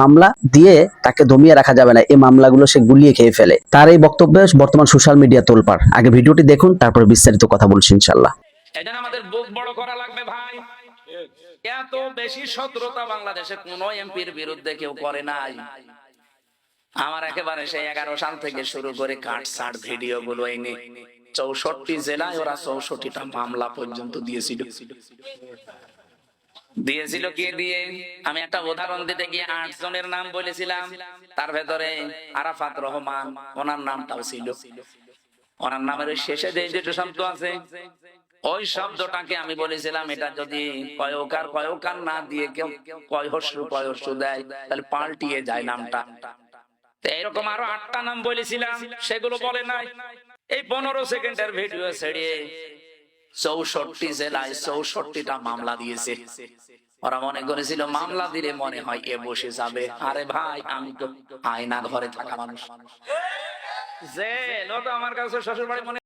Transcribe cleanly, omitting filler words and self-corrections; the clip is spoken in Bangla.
মামলা দিয়ে তাকে দমিয়ে রাখা যাবে না, এই মামলাগুলো সে গুলিয়ে খেয়ে ফেলে। তার এই বক্তব্যে বর্তমান সোশ্যাল মিডিয়া তোলপাড়। আগে ভিডিওটি দেখুন, তারপর বিস্তারিত কথা বলছি ইনশাল্লাহ। এটা আমাদের বুক বড় করা লাগবে ভাই। এত বেশি শত্রুতা বাংলাদেশে কোন এমপির বিরুদ্ধে কেউ করে নাই। আমার একেবারে সেই 11 সাল থেকে শুরু করে কাটছাট ভিডিও গুলো এনে 64 জেলায় ওরা 64টা মামলা পর্যন্ত দিয়েছিল। কে দিয়ে? আমি একটা উদাহরণ দিতে গিয়ে 8 জনের নাম বলেছিলাম, তার ভেতরে আরাফাত রহমান, ওনার নামটাও ছিল। ওনার নামের শেষে যে শব্দ আছে, ওই শব্দটাকে আমি বলেছিলাম এটা যদি কয়কার না দিয়ে কেউ কয়হস্যু দেয় তাহলে পাল্টিয়ে যায় নামটা। এরকম আরো 8টা নাম বলেছিলাম, সেগুলো বলে নাই। এই 15 সেকেন্ডের ভিডিও ছেড়ে 64 জেলায় 64টা মামলা দিয়েছে। ওরা মনে করেছিল মামলা দিলে মনে হয় এ বসে যাবে। আরে ভাই, আমি তো আয়না ঘরে থাকা মানুষ। জেল তো আমার কাছে শ্বশুর বাড়ি মনে